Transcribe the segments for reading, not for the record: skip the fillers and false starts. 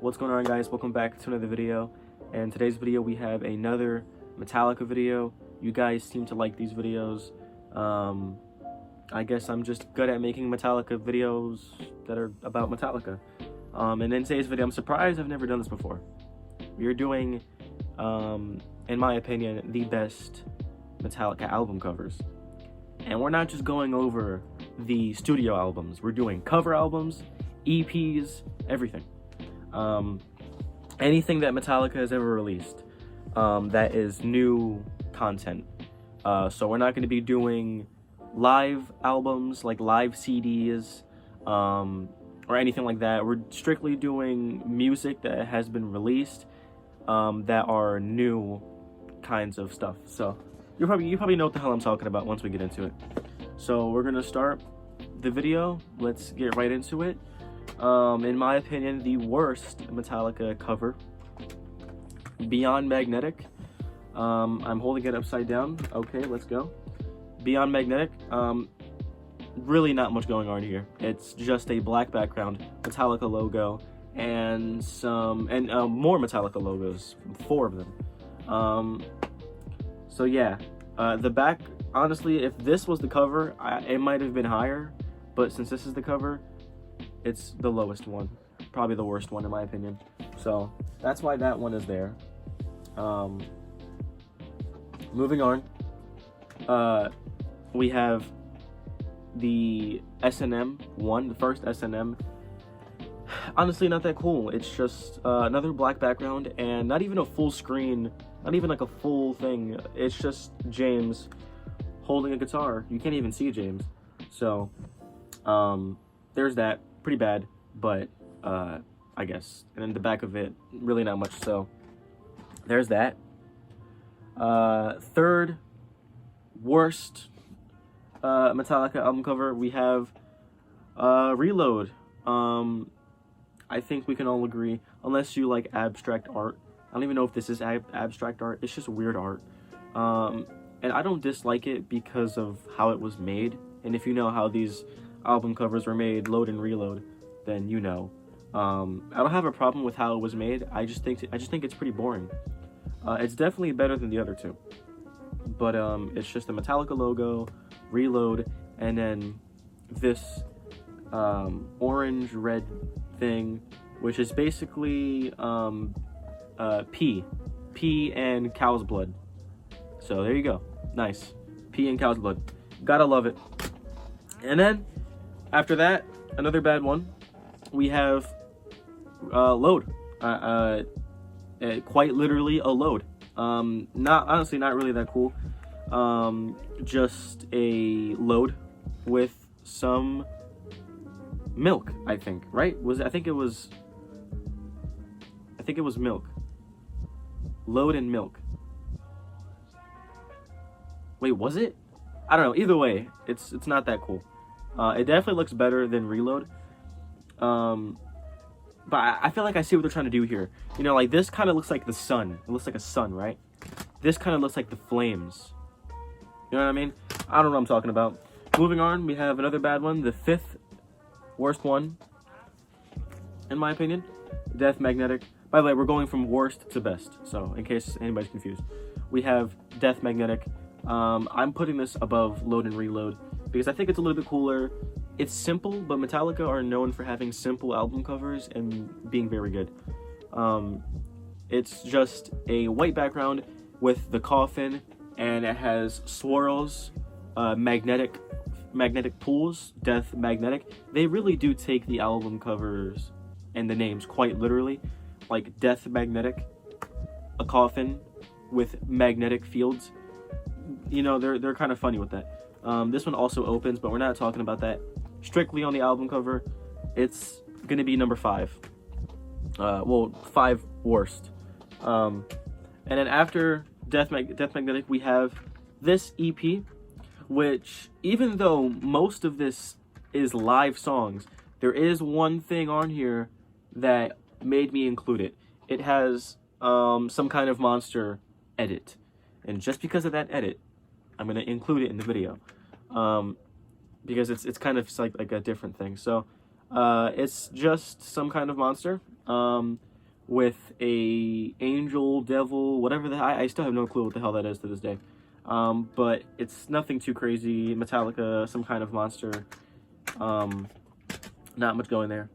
What's going on, guys? Welcome back to another video. And today's video we have another Metallica video. You guys seem to like these videos. I guess I'm just good at making Metallica videos that are about Metallica. And in today's video, I'm surprised I've never done this before. We're doing, in my opinion, the best Metallica album covers. And we're not just going over the studio albums. We're doing cover albums, EPs, everything. Anything that Metallica has ever released that is new content. So we're not going to be doing live albums, like live CDs, or anything like that. We're strictly doing music that has been released that are new kinds of stuff. So you probably know what the hell I'm talking about once we get into it. So we're gonna start the video. Let's get right into it. In my opinion, the worst Metallica cover, Beyond Magnetic. I'm holding it upside down. Okay, let's go. Beyond Magnetic. Really not much going on here. It's just a black background, Metallica logo, and more Metallica logos, 4 of them. So yeah, the back, honestly, if this was the cover, it might have been higher, but since this is the cover, it's the lowest one, probably the worst one in my opinion. So that's why that one is there. Moving on, we have the S&M one, the first S&M. Honestly, not that cool. It's just another black background and not even a full screen, not even like a full thing. It's just James holding a guitar. You can't even see James. So there's that. Pretty bad, but I guess. And then the back of it, really not much. So there's that. Third worst Metallica album cover, we have Reload. I think we can all agree, unless you like abstract art. I don't even know if this is abstract art. It's just weird art. And I don't dislike it because of how it was made. And if you know how these album covers were made, Load and Reload, then you know. I don't have a problem with how it was made. I just think it's pretty boring. It's definitely better than the other two, but it's just the Metallica logo, Reload, and then this orange red thing, which is basically pee and cow's blood. So there you go. Nice. Pee and cow's blood. Gotta love it. And then after that, another bad one, we have Load. Quite literally a load. Honestly, not really that cool. Just a load with some milk, I think, right? I think it was milk. Load and milk. Wait, was it? I don't know. Either way, it's not that cool. It definitely looks better than Reload. But I feel like I see what they're trying to do here. You know, like this kind of looks like the sun. It looks like a sun, right? This kind of looks like the flames. You know what I mean? I don't know what I'm talking about. Moving on, we have another bad one. The 5th worst one, in my opinion, Death Magnetic. By the way, we're going from worst to best. So in case anybody's confused, we have Death Magnetic. I'm putting this above Load and Reload because I think it's a little bit cooler. It's simple, but Metallica are known for having simple album covers and being very good. It's just a white background with the coffin, and it has swirls, magnetic pools, Death Magnetic. They really do take the album covers and the names quite literally, like Death Magnetic, a coffin with magnetic fields. You know, they're kind of funny with that. This one also opens, but we're not talking about that. Strictly on the album cover, it's gonna be number 5. Well, 5 worst. And then after Death Magnetic, we have this EP, which even though most of this is live songs, there is one thing on here that made me include it. It has some kind of monster edit, and just because of that edit, I'm gonna include it in the video. Because it's kind of like a different thing. So it's just some kind of monster. with a angel, devil, whatever I still have no clue what the hell that is to this day. But it's nothing too crazy. Metallica, some kind of monster. Not much going there.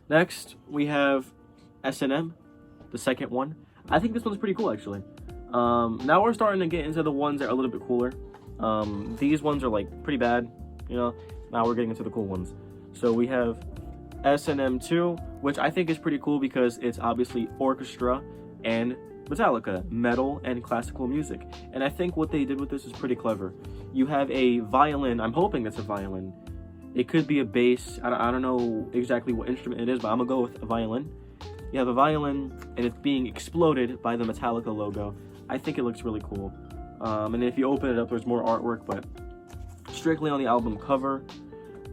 Next, we have S&M, the second one. I think this one's pretty cool, actually. Now we're starting to get into the ones that are a little bit cooler. These ones are like pretty bad, you know. Now we're getting into the cool ones. So we have S&M 2, which I think is pretty cool because it's obviously orchestra and Metallica, metal and classical music. And I think what they did with this is pretty clever. You have a violin. I'm hoping it's a violin. It could be a bass. I don't know exactly what instrument it is, but I'm gonna go with a violin. You have a violin, and it's being exploded by the Metallica logo. I think it looks really cool. And if you open it up, there's more artwork, but strictly on the album cover,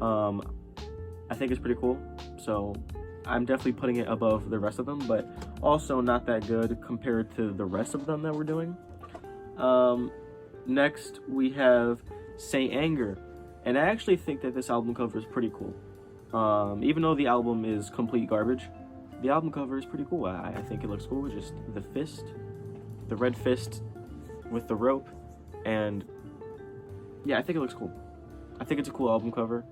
I think it's pretty cool. So I'm definitely putting it above the rest of them, but also not that good compared to the rest of them that we're doing. Next, we have Saint Anger. And I actually think that this album cover is pretty cool. Even though the album is complete garbage, the album cover is pretty cool. I think it looks cool. Just the fist, the red fist with the rope. And yeah, I think it looks cool. I think it's a cool album cover.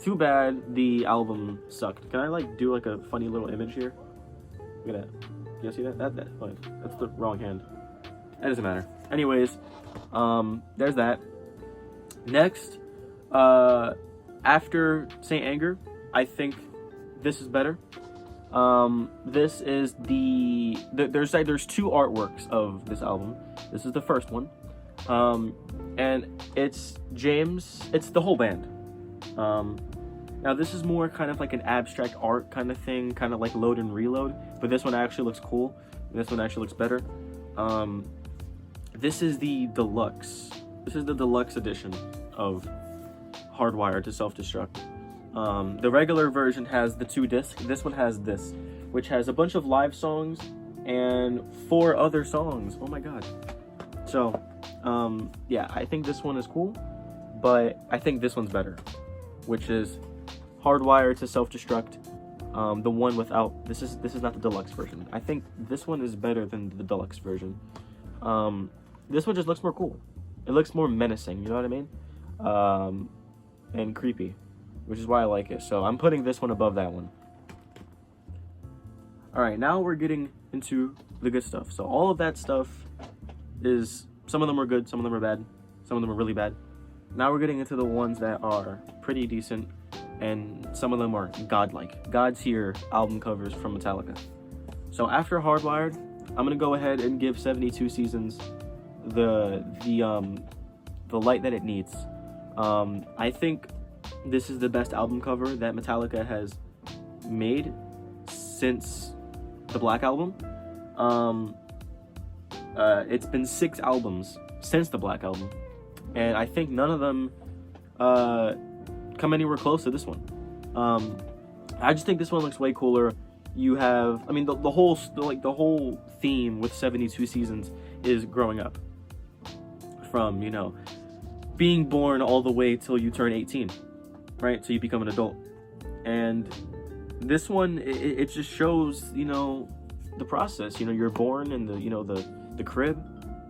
Too bad the album sucked. Can I like do like a funny little image here? Look at that. You guys see that? That's the wrong hand. That doesn't matter. Anyways, there's that. Next, after Saint Anger, I think this is better. This is there's two artworks of this album. This is the first one, and it's James. It's the whole band. Now this is more kind of like an abstract art kind of thing, kind of like Load and Reload. But this one actually looks cool. This one actually looks better. This is the deluxe. This is the deluxe edition of Hardwired to Self-Destruct. The regular version has the 2 discs. This one has this, which has a bunch of live songs and 4 other songs. Oh my god. So, yeah, I think this one is cool, but I think this one's better, which is Hardwired to Self-Destruct. The one without this is not the deluxe version. I think this one is better than the deluxe version. This one just looks more cool. It looks more menacing, you know what I mean? And creepy, which is why I like it. So I'm putting this one above that one. Alright, now we're getting into the good stuff. So all of that stuff is, some of them are good, some of them are bad, some of them are really bad. Now we're getting into the ones that are pretty decent, and some of them are godlike. God tier album covers from Metallica. So after Hardwired, I'm gonna go ahead and give 72 Seasons the light that it needs. I think this is the best album cover that Metallica has made since the Black Album. It's been 6 albums since the Black Album, and I think none of them come anywhere close to this one. I just think this one looks way cooler. You have, I mean, the whole theme with 72 Seasons is growing up. From, you know, being born all the way till you turn 18, right? So you become an adult. And this one, it just shows, you know, the process. You know, you're born in the crib,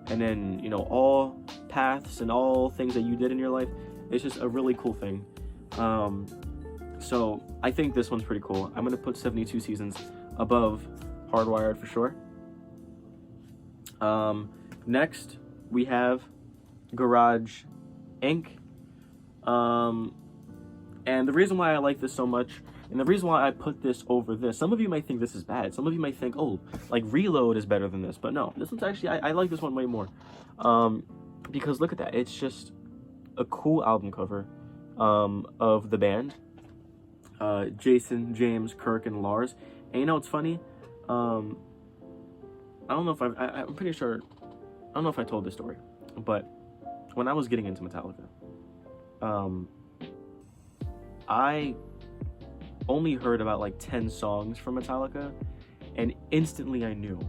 and then, you know, all paths and all things that you did in your life. It's just a really cool thing. So I think this one's pretty cool. I'm gonna put 72 Seasons above Hardwired for sure. Next we have Garage Inc. And the reason why I like this so much, and the reason why I put this over this, some of you might think this is bad. Some of you might think, oh, like Reload is better than this. But no, this one's actually, I like this one way more. Because look at that. It's just a cool album cover of the band. Jason, James, Kirk, and Lars. And you know what's funny? I don't know if I'm pretty sure, I don't know if I told this story, but when I was getting into Metallica, I only heard about like 10 songs from Metallica, and instantly I knew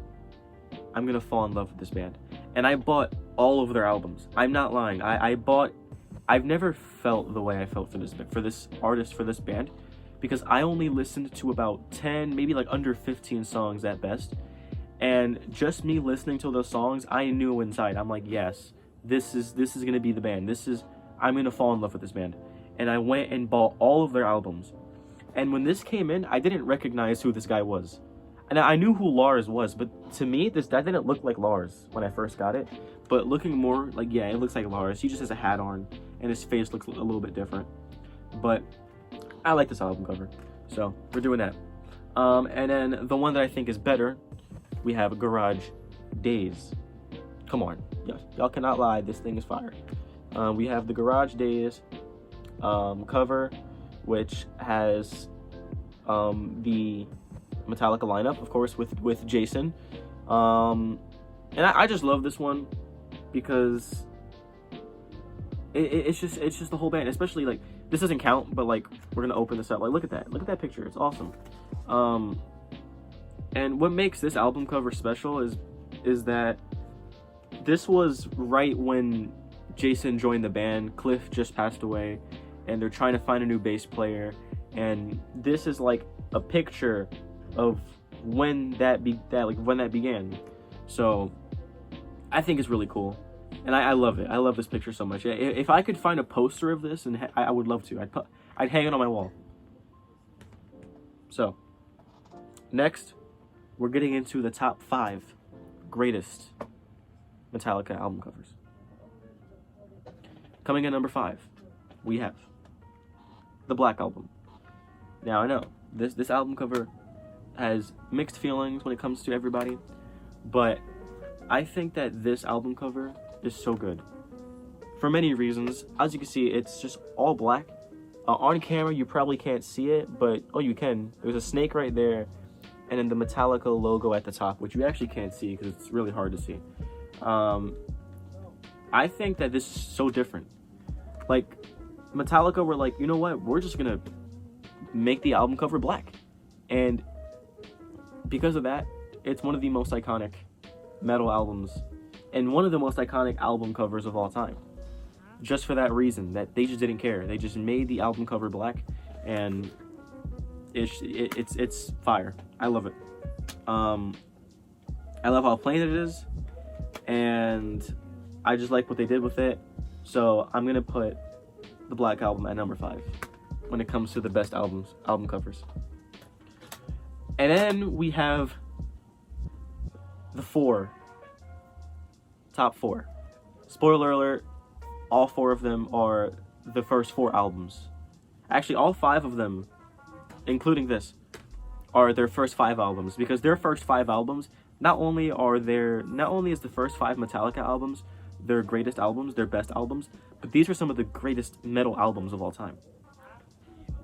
I'm gonna fall in love with this band. And I bought all of their albums. I'm not lying. I've never felt the way I felt for this artist, for this band, because I only listened to about 10, maybe like under 15 songs at best. And just me listening to those songs, I knew inside, I'm like, yes, this is gonna be the band. I'm gonna fall in love with this band. And I went and bought all of their albums. And when this came in, I didn't recognize who this guy was. And I knew who Lars was, but to me, that didn't look like Lars when I first got it. But looking more, like, yeah, it looks like Lars. He just has a hat on, and his face looks a little bit different. But I like this album cover, so we're doing that. And then the one that I think is better, we have Garage Days. Come on, y'all cannot lie, this thing is fire. We have the Garage Days cover, which has the Metallica lineup, of course, with Jason. And I just love this one because it's just the whole band, especially like this doesn't count, but like we're gonna open this up. Like look at that picture, it's awesome. And what makes this album cover special is that this was right when Jason joined the band. Cliff just passed away, and they're trying to find a new bass player. And this is like a picture of when that began. So I think it's really cool, and I love it. I love this picture so much. If I could find a poster of this, and I would love to, I'd hang it on my wall. So next, we're getting into the top 5 greatest Metallica album covers. Coming in number 5, we have the Black Album. Now I know this album cover has mixed feelings when it comes to everybody, but I think that this album cover is so good for many reasons. As you can see, it's just all black. On camera, you probably can't see it, but oh, you can. There's a snake right there, and then the Metallica logo at the top, which you actually can't see because it's really hard to see. I think that this is so different. Like, Metallica were like, you know what? We're just gonna make the album cover black, and because of that, it's one of the most iconic metal albums and one of the most iconic album covers of all time. Just for that reason, that they just didn't care. They just made the album cover black, and it's fire. I love it. I love how plain it is, and I just like what they did with it. So I'm gonna put the Black Album at number 5 when it comes to the best album covers. And then we have the top 4. Spoiler alert, all 4 of them are the first 4 albums. Actually, all 5 of them, including this, are their first 5 albums, because their first 5 albums, not only is the first 5 Metallica albums their greatest albums, their best albums, but these are some of the greatest metal albums of all time.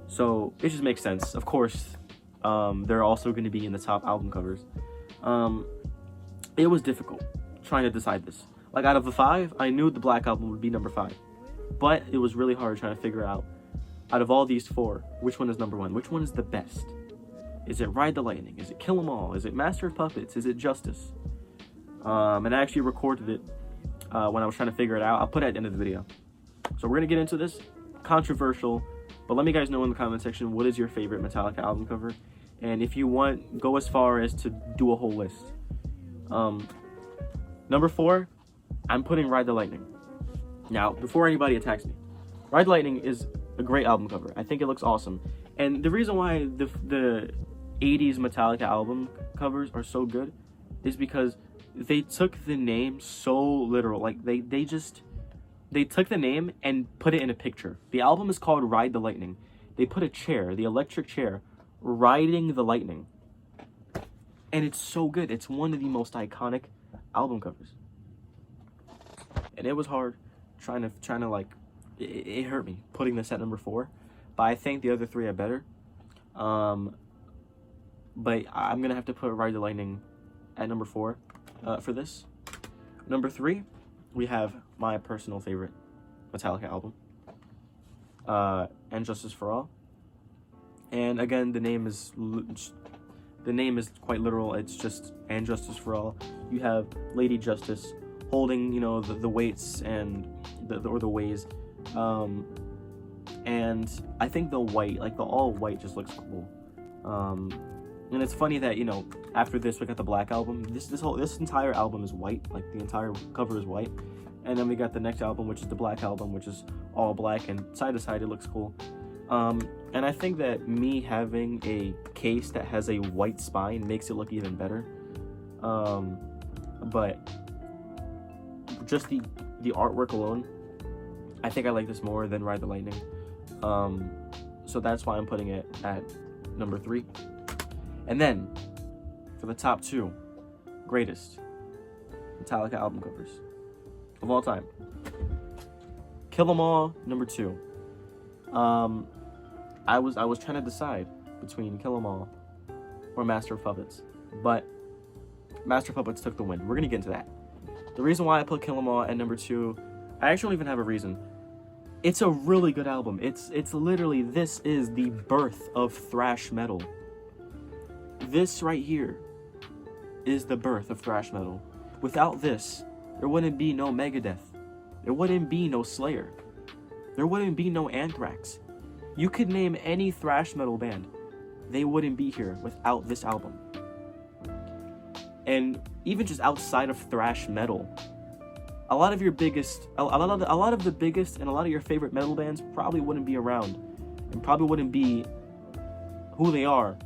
So it just makes sense. Of course, they're also going to be in the top album covers. It was difficult trying to decide this. Like, out of the 5, I knew the Black Album would be number 5, but it was really hard trying to figure out of all these 4, which one is number 1? Which one is the best? Is it Ride the Lightning? Is it Kill 'Em All? Is it Master of Puppets? Is it Justice? And I actually recorded it when I was trying to figure it out. I'll put it at the end of the video. So we're going to get into this. Controversial, but let me guys know in the comment section, what is your favorite Metallica album cover? And if you want, go as far as to do a whole list. Number 4, I'm putting Ride the Lightning. Now, before anybody attacks me, Ride the Lightning is a great album cover. I think it looks awesome. And the reason why the 80s Metallica album covers are so good is because they took the name so literal. Like, they took the name and put it in a picture. The album is called Ride the Lightning. They put a chair, the electric chair, riding the lightning. And it's so good. It's one of the most iconic album covers. And it was hard trying to like, it hurt me putting this at number 4. But I think the other 3 are better. But I'm going to have to put Ride the Lightning at number 4 for this. Number 3, we have my personal favorite Metallica album, And Justice for All. And again, the name is quite literal. It's just And Justice for All. You have Lady Justice holding, the weights and the ways. And I think the white, like the all white, just looks cool. And it's funny that, you know, after this we got the black album. This entire album is white, like the entire cover is white. And then we got the next album, which is the black album, which is all black, and side to side it looks cool. And I think that me having a case that has a white spine makes it look even better. But just the artwork alone, I think I like this more than Ride the Lightning. So that's why I'm putting it at number 3. And then for the top 2 greatest Metallica album covers of all time, Kill 'Em All, number 2. I was trying to decide between Kill 'Em All or Master of Puppets, but Master of Puppets took the win. We're gonna get into that. The reason why I put Kill 'Em All at number 2, I actually don't even have a reason. It's a really good album. It's literally, this is the birth of thrash metal. This right here is the birth of thrash metal. Without this, there wouldn't be no Megadeth. There wouldn't be no Slayer. There wouldn't be no Anthrax. You could name any thrash metal band. They wouldn't be here without this album. And even just outside of thrash metal, a lot of the biggest and a lot of your favorite metal bands probably wouldn't be around, and probably wouldn't be who they are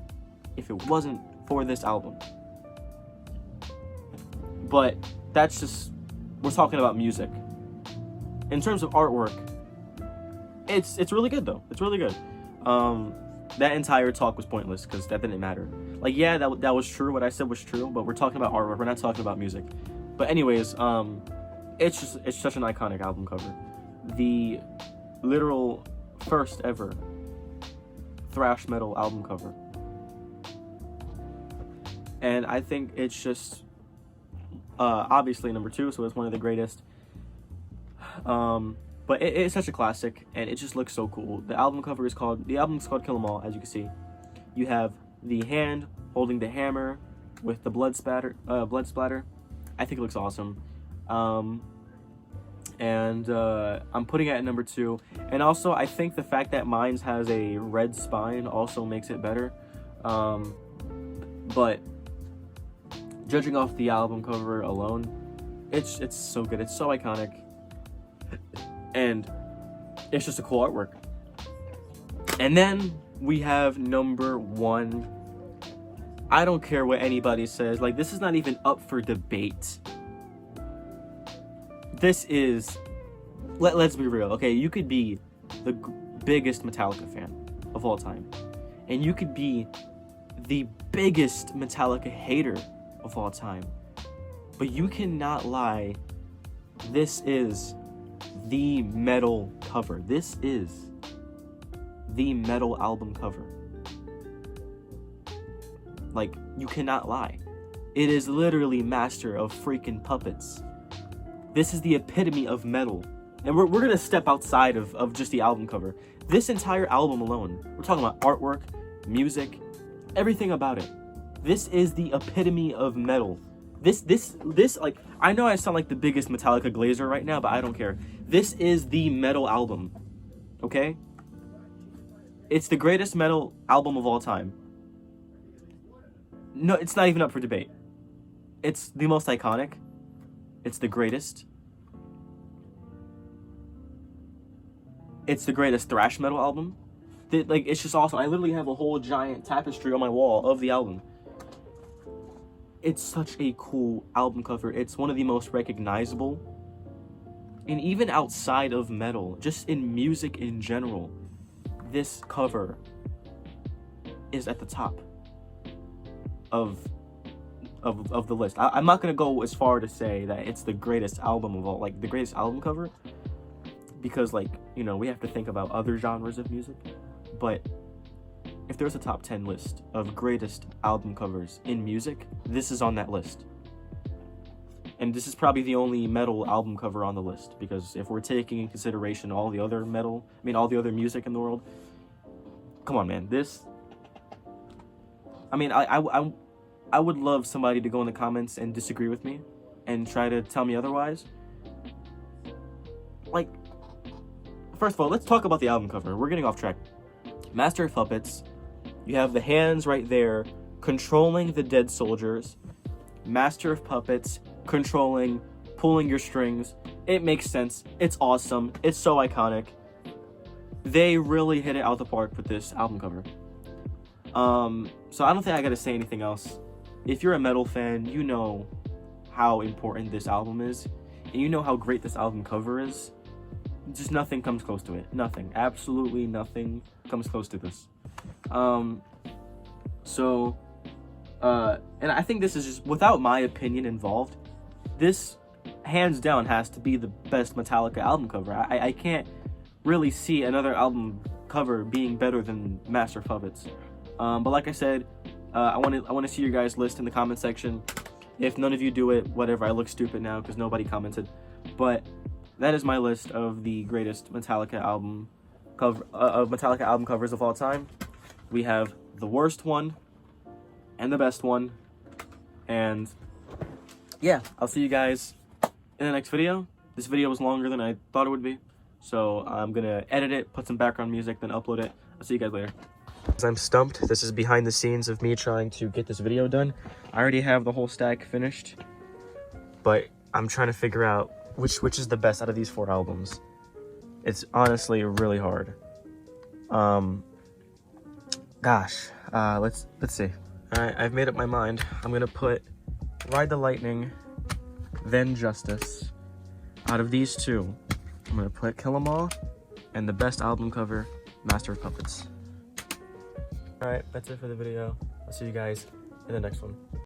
if it wasn't for this album. But that's just, we're talking about music. In terms of artwork, it's really good though. It's really good. That entire talk was pointless because that didn't matter. Like, yeah, that was true. What I said was true, but we're talking about artwork. We're not talking about music. But anyways, it's such an iconic album cover. The literal first ever thrash metal album cover. And I think it's just obviously number 2, so it's one of the greatest. But it's such a classic, and it just looks so cool. The album's called Kill 'Em All, as you can see. You have the hand holding the hammer with the blood splatter. I think it looks awesome. And I'm putting it at number 2. And also, I think the fact that mine has a red spine also makes it better. But judging off the album cover alone, it's so good. It's so iconic, and it's just a cool artwork. And then we have number 1. I don't care what anybody says. Like, this is not even up for debate. This is, let's be real, okay? You could be the biggest Metallica fan of all time, and you could be the biggest Metallica hater of all time, but you cannot lie. This is the metal cover. This is the metal album cover. Like, you cannot lie. It is literally Master of freaking Puppets. This is the epitome of metal. And we're gonna step outside of just the album cover. This entire album alone, we're talking about artwork, music, everything about it. This is the epitome of metal. This, like, I know I sound like the biggest Metallica glazer right now, but I don't care. This is the metal album, okay? It's the greatest metal album of all time. No, it's not even up for debate. It's the most iconic. It's the greatest. It's the greatest thrash metal album. Like, it's just awesome. I literally have a whole giant tapestry on my wall of the album. It's such a cool album cover. It's one of the most recognizable. And even outside of metal, just in music in general, this cover is at the top of the list. I'm not gonna go as far to say that it's the greatest album of all, like the greatest album cover, because, like, you know, we have to think about other genres of music. But if there's a top 10 list of greatest album covers in music, this is on that list. And this is probably the only metal album cover on the list, because if we're taking in consideration all the other all the other music in the world, come on, man. This, I would love somebody to go in the comments and disagree with me and try to tell me otherwise. Like, first of all, let's talk about the album cover. We're getting off track. Master of Puppets. You have the hands right there controlling the dead soldiers. Master of Puppets controlling, pulling your strings. It makes sense. It's awesome. It's so iconic. They really hit it out the park with this album cover. So I don't think I gotta say anything else. If you're a metal fan, you know how important this album is, and you know how great this album cover is. Just nothing comes close to it. Nothing. Absolutely nothing comes close to this. And I think this is just, without my opinion involved, this hands down has to be the best Metallica album cover. I can't really see another album cover being better than Master of Puppets. But like I said, I want to see your guys' list in the comment section. If none of you do it, whatever, I look stupid now because nobody commented. But that is my list of the greatest Metallica album covers of all time. We have the worst one and the best one. And yeah, I'll see you guys in the next video. This video was longer than I thought it would be, so I'm gonna edit it, put some background music, then upload it. I'll see you guys later. I'm stumped. This is behind the scenes of me trying to get this video done. I already have the whole stack finished, but I'm trying to figure out which is the best out of these 4 albums. It's honestly really hard. Let's see. Alright, I've made up my mind. I'm gonna put Ride the Lightning, then Justice. Out of these 2, I'm gonna put Kill 'Em All, and the best album cover, Master of Puppets. Alright, that's it for the video. I'll see you guys in the next one.